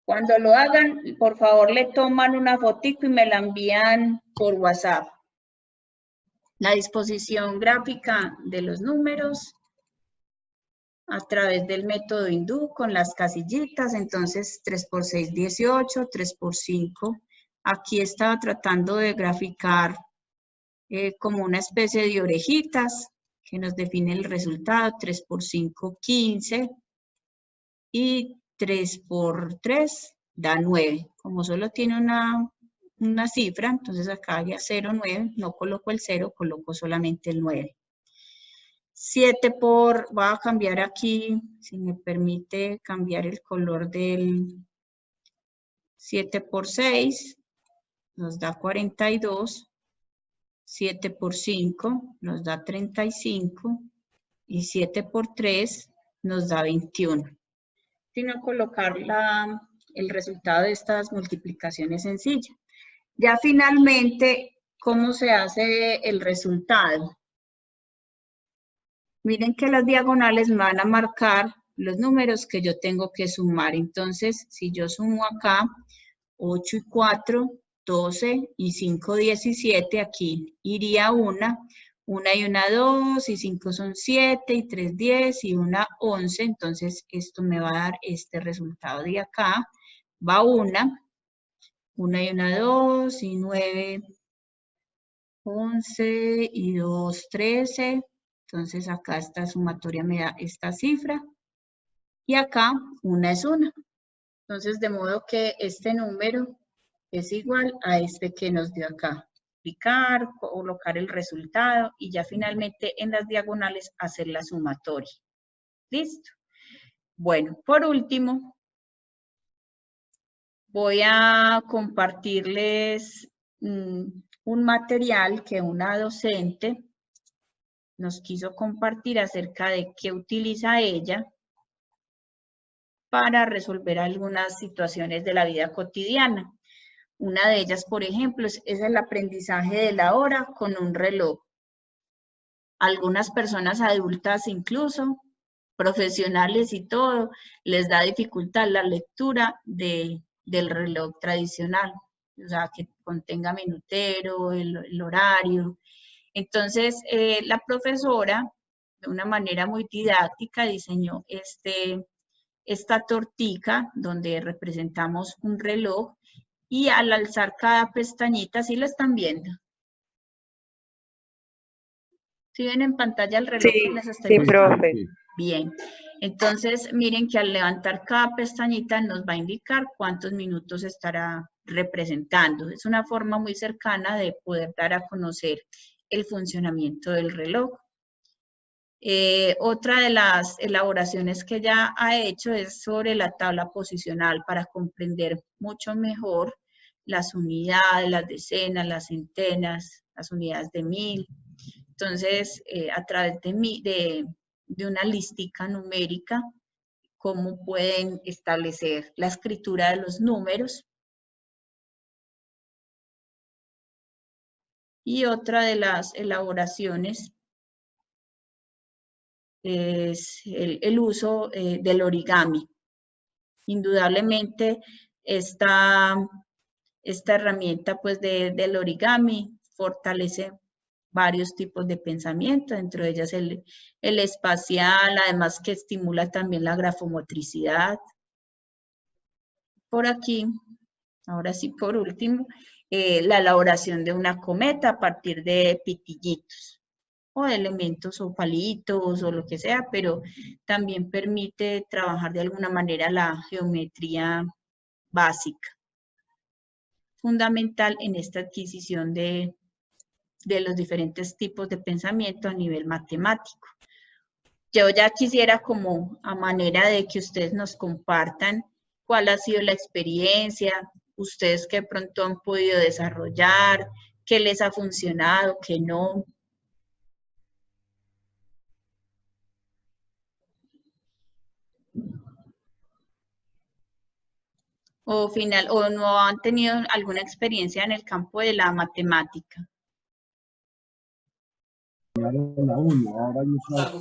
Speaker 4: Cuando lo hagan, por favor, le toman una fotico y me la envían por WhatsApp. La disposición gráfica de los números a través del método hindú con las casillitas. Entonces, 3 por 6, 18, 3 por 5. Aquí estaba tratando de graficar como una especie de orejitas que nos define el resultado. 3 por 5, 15. Y 3 por 3 da 9. Como solo tiene una cifra, entonces acá ya 0, 9. No coloco el 0, coloco solamente el 9. 7 por, voy a cambiar aquí, si me permite cambiar el color del 7 por 6, nos da 42. 7 por 5 nos da 35 y 7 por 3 nos da 21. Sino colocar el resultado de estas multiplicaciones sencillas. Ya finalmente, ¿cómo se hace el resultado? Miren que las diagonales me van a marcar los números que yo tengo que sumar. Entonces, si yo sumo acá 8 y 4, 12 y 5, 17, aquí iría una y una 2, y 5 son 7, y 3, 10, y una 11. Entonces, esto me va a dar este resultado de acá. Va una y una 2, y 9, 11, y 2, 13. Entonces, acá esta sumatoria me da esta cifra. Y acá, una es una. Entonces, de modo que este número es igual a este que nos dio acá. Aplicar, colocar el resultado y ya finalmente en las diagonales hacer la sumatoria. ¿Listo? Bueno, por último, voy a compartirles un material que una docente nos quiso compartir acerca de qué utiliza ella para resolver algunas situaciones de la vida cotidiana. Una de ellas, por ejemplo, es el aprendizaje de la hora con un reloj. Algunas personas adultas incluso, profesionales y todo, les da dificultad la lectura del reloj tradicional, o sea, que contenga minutero, el horario. Entonces, la profesora, de una manera muy didáctica, diseñó esta tortica donde representamos un reloj y al alzar cada pestañita, ¿sí lo están viendo? ¿Sí ven en pantalla el reloj?
Speaker 6: Sí, sí, profe.
Speaker 4: Bien, entonces miren que al levantar cada pestañita nos va a indicar cuántos minutos estará representando. Es una forma muy cercana de poder dar a conocer el funcionamiento del reloj. Otra de las elaboraciones que ella ha hecho es sobre la tabla posicional para comprender mucho mejor las unidades, las decenas, las centenas, las unidades de mil. Entonces, a través de una listica numérica, cómo pueden establecer la escritura de los números. Y otra de las elaboraciones es el uso del origami. Indudablemente, esta herramienta pues, del origami fortalece varios tipos de pensamiento, dentro de ellas el espacial, además que estimula también la grafomotricidad. Por aquí, ahora sí por último, la elaboración de una cometa a partir de pitillitos. o de elementos o palitos o lo que sea, pero también permite trabajar de alguna manera la geometría básica, fundamental en esta adquisición de los diferentes tipos de pensamiento a nivel matemático. Yo ya quisiera, como a manera de que ustedes nos compartan cuál ha sido la experiencia, ustedes que pronto han podido desarrollar, qué les ha funcionado, qué no. O no han tenido alguna experiencia en el campo de la matemática.
Speaker 5: Enseñaron a uno, ahora hay muchas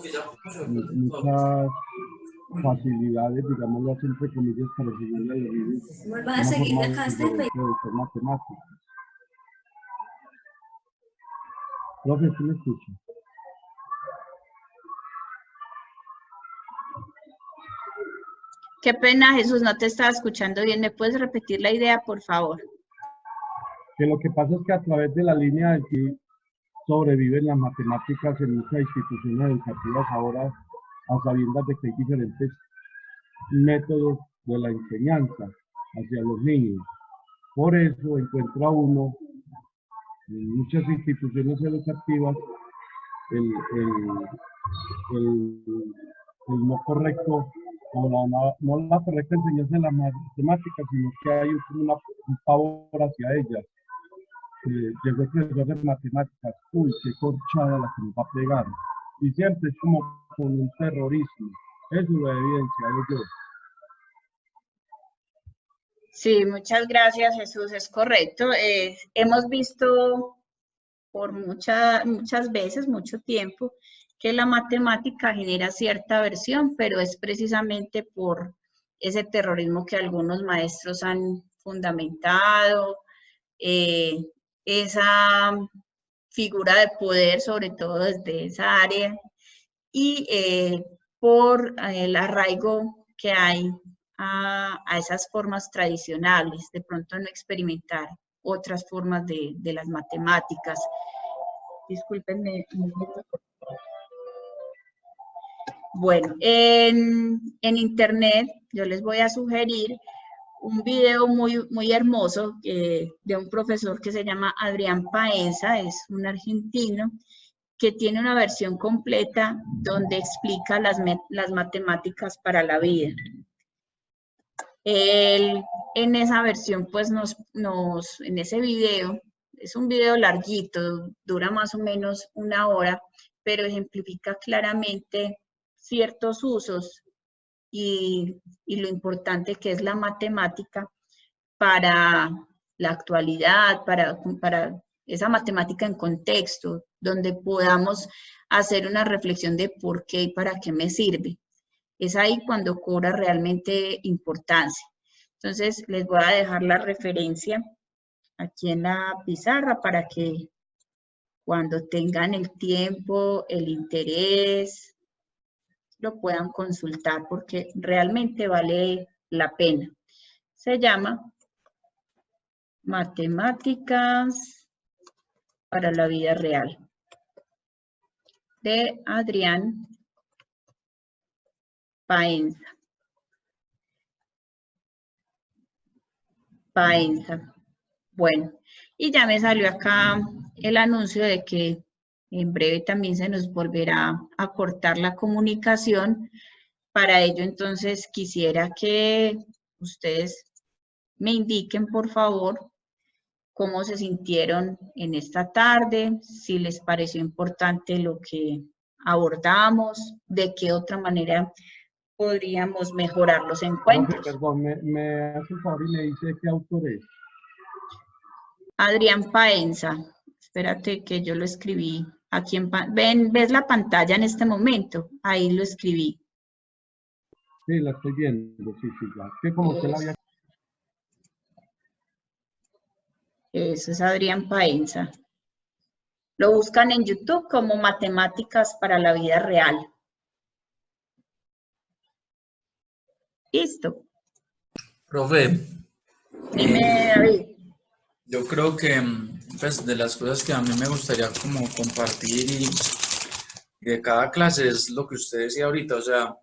Speaker 5: facilidades, digámoslo así, entre comillas, para seguir la vida.
Speaker 2: Vuelvan a seguir la casa de
Speaker 5: matemáticas. Profe, ¿sí me escucha?
Speaker 4: Qué pena, Jesús, no te estaba escuchando bien. ¿Me puedes repetir la idea, por favor?
Speaker 5: Que lo que pasa es que a través de la línea del que sobreviven las matemáticas en muchas instituciones educativas ahora, a sabiendas de que hay diferentes métodos de la enseñanza hacia los niños. Por eso encuentra uno en muchas instituciones educativas el no correcto, no la correcta enseñanza de las matemáticas, sino que hay un pavor hacia ellas. Llegó el profesor de matemáticas, uy, qué corchada la que nos va a pegar. Y siempre es como con un terrorismo. Eso lo he evidenciado yo.
Speaker 4: Sí, muchas gracias, Jesús, es correcto. Hemos visto por muchas veces, mucho tiempo, que la matemática genera cierta aversión, pero es precisamente por ese terrorismo que algunos maestros han fundamentado, esa figura de poder, sobre todo desde esa área, y por el arraigo que hay a esas formas tradicionales, de pronto no experimentar otras formas de las matemáticas. Discúlpenme. Bueno, en internet yo les voy a sugerir un video muy hermoso de un profesor que se llama Adrián Paenza, es un argentino, que tiene una versión completa donde explica las matemáticas para la vida. Él, en esa versión, pues en ese video, es un video larguito, dura más o menos 1 hora, pero ejemplifica claramente ciertos usos y lo importante que es la matemática para la actualidad, para esa matemática en contexto, donde podamos hacer una reflexión de por qué y para qué me sirve. Es ahí cuando cobra realmente importancia. Entonces, les voy a dejar la referencia aquí en la pizarra para que cuando tengan el tiempo, el interés, lo puedan consultar porque realmente vale la pena. Se llama Matemáticas para la vida real, de Adrián Paenza. Bueno, y ya me salió acá el anuncio de que en breve también se nos volverá a cortar la comunicación. Para ello, entonces, quisiera que ustedes me indiquen, por favor, cómo se sintieron en esta tarde, si les pareció importante lo que abordamos, de qué otra manera podríamos mejorar los encuentros.
Speaker 5: Perdón, me hace un favor y me dice qué autor es.
Speaker 4: Adrián Paenza. Espérate que yo lo escribí aquí ¿ves la pantalla en este momento? Ahí lo escribí.
Speaker 5: Sí, la estoy viendo, sí, ya. Que como usted la había...
Speaker 4: Eso es Adrián Paenza. Lo buscan en YouTube como Matemáticas para la vida real. Listo.
Speaker 1: Profe.
Speaker 4: Dime, David.
Speaker 1: Yo creo que pues, de las cosas que a mí me gustaría como compartir de cada clase es lo que usted decía ahorita, o sea,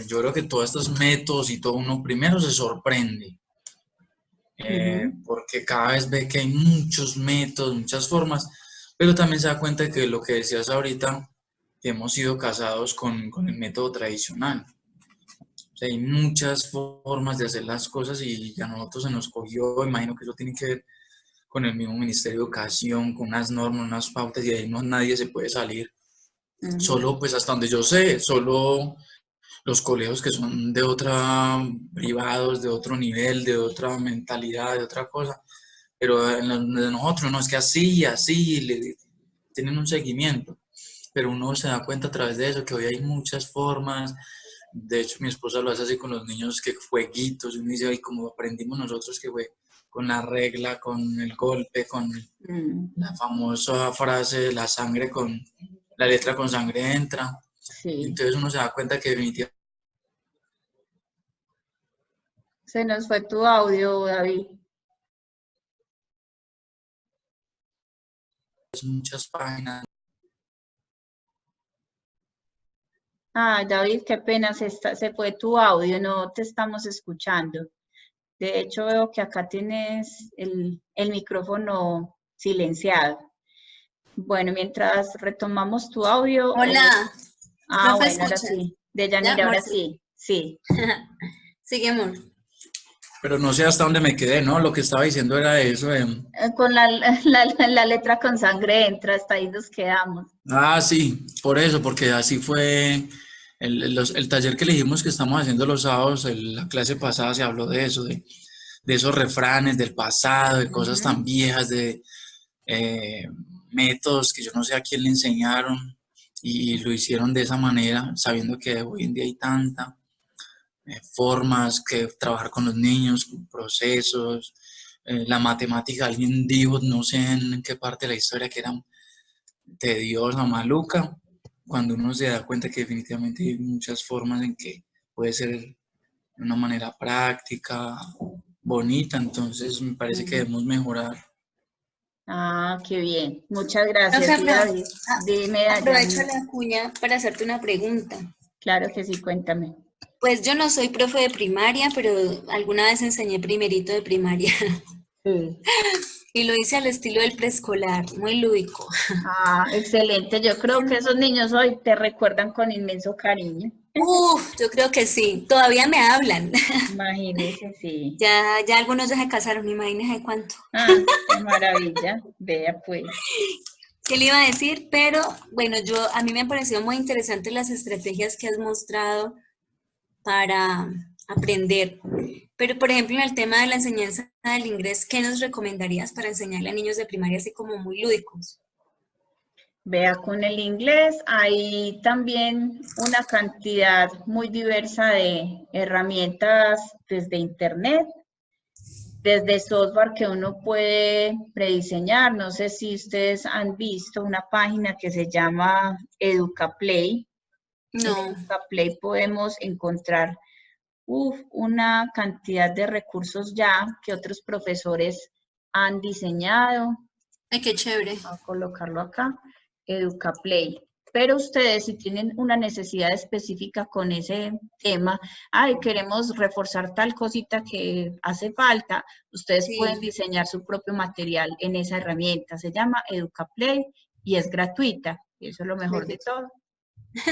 Speaker 1: yo creo que todos estos métodos y todo uno primero se sorprende, porque cada vez ve que hay muchos métodos, muchas formas, pero también se da cuenta de que lo que decías ahorita, que hemos sido casados con el método tradicional. O sea, hay muchas formas de hacer las cosas y a nosotros se nos cogió, imagino que eso tiene que ver con el mismo Ministerio de Educación, con unas normas, unas pautas, y ahí no nadie se puede salir. Solo, pues hasta donde yo sé, solo los colegios que son de otra, privados, de otro nivel, de otra mentalidad, de otra cosa, pero en los de nosotros no es que así y así, tienen un seguimiento, pero uno se da cuenta a través de eso que hoy hay muchas formas. De hecho, mi esposa lo hace así con los niños, que jueguitos, y uno dice, ay, como aprendimos nosotros que fue con la regla, con el golpe, con la famosa frase, la sangre con, la letra con sangre entra.
Speaker 4: Sí.
Speaker 1: Entonces uno se da cuenta que definitivamente
Speaker 4: Se nos fue tu audio, David.
Speaker 1: muchas páginas.
Speaker 4: Ay, David, qué pena, se fue tu audio, no te estamos escuchando. De hecho, veo que acá tienes el micrófono silenciado. Bueno, mientras retomamos tu audio.
Speaker 2: Hola.
Speaker 4: Ah,
Speaker 2: ¿Profe,
Speaker 4: bueno, ahora
Speaker 2: escucha?
Speaker 4: sí. Deyanira,
Speaker 2: ¿Ya,
Speaker 4: ahora
Speaker 2: Marce?
Speaker 4: sí. Sí.
Speaker 2: Sigue, amor.
Speaker 1: Pero no sé hasta dónde me quedé, ¿no? Lo que estaba diciendo era eso.
Speaker 4: Con la letra con sangre entra, hasta ahí nos quedamos.
Speaker 1: Ah, sí, por eso, porque así fue el taller que elegimos que estamos haciendo los sábados, la clase pasada se habló de eso, de esos refranes del pasado, de cosas tan viejas, de métodos que yo no sé a quién le enseñaron y lo hicieron de esa manera, sabiendo que hoy en día hay tantas formas que trabajar con los niños, con procesos, la matemática, alguien dijo, no sé en qué parte de la historia, que era tediosa, maluca, cuando uno se da cuenta que definitivamente hay muchas formas en que puede ser de una manera práctica, bonita, entonces me parece que debemos mejorar.
Speaker 4: Ah, qué bien. Muchas gracias,
Speaker 2: Profe,
Speaker 4: David. Dime,
Speaker 2: aprovecho
Speaker 4: Dayanira.
Speaker 2: la cuña para hacerte una pregunta.
Speaker 4: Claro que sí, cuéntame.
Speaker 2: Pues yo no soy profe de primaria, pero alguna vez enseñé primerito de primaria.
Speaker 4: Sí.
Speaker 2: Y lo hice al estilo del preescolar, muy lúdico.
Speaker 4: Ah, excelente. Yo creo que esos niños hoy te recuerdan con inmenso cariño.
Speaker 2: Yo creo que sí. Todavía me hablan.
Speaker 4: Imagínese, sí.
Speaker 2: Ya algunos ya se casaron, imagínese cuánto.
Speaker 4: Ah, qué maravilla. Vea pues.
Speaker 2: ¿Qué le iba a decir? Pero bueno, a mí me han parecido muy interesantes las estrategias que has mostrado para aprender. Pero, por ejemplo, en el tema de la enseñanza del inglés, ¿qué nos recomendarías para enseñarle a niños de primaria así como muy lúdicos?
Speaker 4: Vea, con el inglés hay también una cantidad muy diversa de herramientas desde internet, desde software que uno puede prediseñar. No sé si ustedes han visto una página que se llama EducaPlay.
Speaker 2: No.
Speaker 4: En EducaPlay podemos encontrar una cantidad de recursos ya que otros profesores han diseñado.
Speaker 2: Ay, qué chévere.
Speaker 4: Voy a colocarlo acá, EducaPlay. Pero ustedes, si tienen una necesidad específica con ese tema, queremos reforzar tal cosita que hace falta, ustedes pueden diseñar su propio material en esa herramienta. Se llama EducaPlay y es gratuita. Y eso es lo mejor de todo.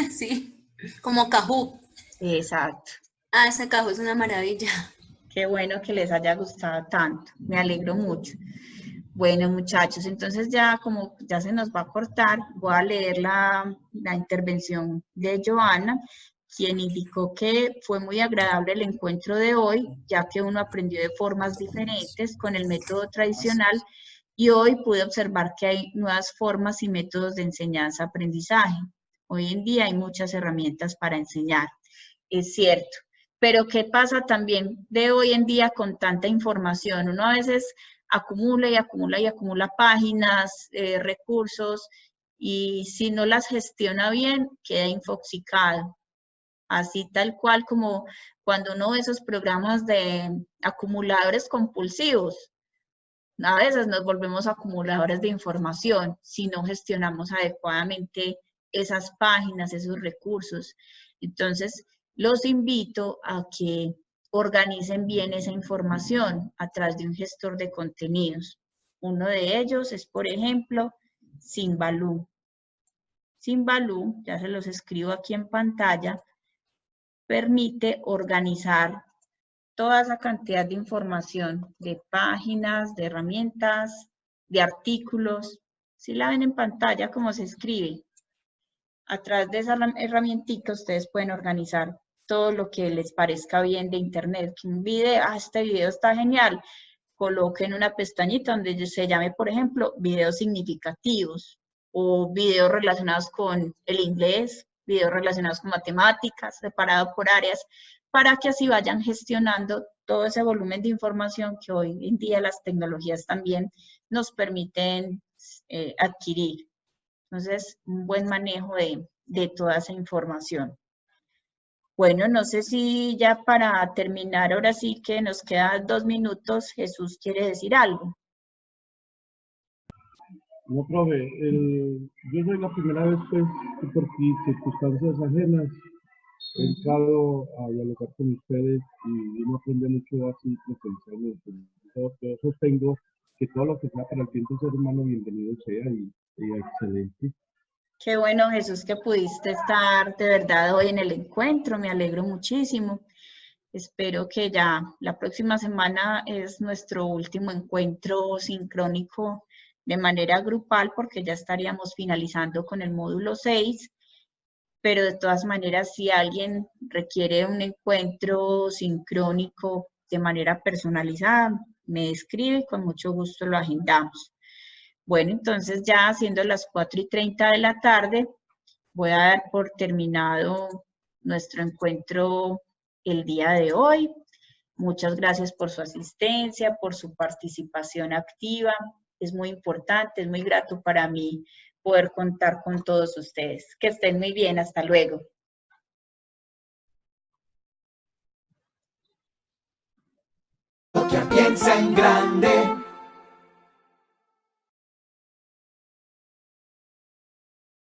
Speaker 2: Sí, como Kahoot.
Speaker 4: Exacto.
Speaker 2: Ah, ese Kahoot es una maravilla.
Speaker 4: Qué bueno que les haya gustado tanto. Me alegro mucho. Bueno, muchachos, entonces ya como ya se nos va a cortar, voy a leer la intervención de Joana, quien indicó que fue muy agradable el encuentro de hoy, ya que uno aprendió de formas diferentes con el método tradicional y hoy pude observar que hay nuevas formas y métodos de enseñanza-aprendizaje. Hoy en día hay muchas herramientas para enseñar, es cierto. Pero ¿qué pasa también de hoy en día con tanta información? Uno a veces acumula y acumula y acumula páginas, recursos, y si no las gestiona bien, queda infoxicado. Así tal cual como cuando uno ve esos programas de acumuladores compulsivos, a veces nos volvemos acumuladores de información si no gestionamos adecuadamente esas páginas, esos recursos. Entonces, los invito a que organicen bien esa información a través de un gestor de contenidos. Uno de ellos es, por ejemplo, Symbaloo. Symbaloo, ya se los escribo aquí en pantalla, permite organizar toda esa cantidad de información, de páginas, de herramientas, de artículos. Si la ven en pantalla, cómo se escribe. A través de esa herramientica ustedes pueden organizar todo lo que les parezca bien de internet. Que un video, este video está genial, coloquen una pestañita donde se llame, por ejemplo, videos significativos o videos relacionados con el inglés, videos relacionados con matemáticas, separado por áreas, para que así vayan gestionando todo ese volumen de información que hoy en día las tecnologías también nos permiten adquirir. Entonces, un buen manejo de toda esa información. Bueno, no sé si ya para terminar, ahora sí que nos quedan 2 minutos, Jesús quiere decir algo.
Speaker 5: No, profe, yo soy la primera vez pues, que por circunstancias ajenas he entrado a dialogar con ustedes y uno aprende mucho así presencialmente. Yo sostengo que todo lo que sea para el bien del ser humano, bienvenido sea y excelente.
Speaker 4: Qué bueno, Jesús, que pudiste estar de verdad hoy en el encuentro, me alegro muchísimo. Espero que ya la próxima semana es nuestro último encuentro sincrónico de manera grupal, porque ya estaríamos finalizando con el módulo 6, pero de todas maneras, si alguien requiere un encuentro sincrónico de manera personalizada, me escribe y con mucho gusto lo agendamos. Bueno, entonces ya siendo las 4:30 de la tarde, voy a dar por terminado nuestro encuentro el día de hoy. Muchas gracias por su asistencia, por su participación activa. Es muy importante, es muy grato para mí poder contar con todos ustedes. Que estén muy bien, hasta luego.
Speaker 7: Piensa en grande.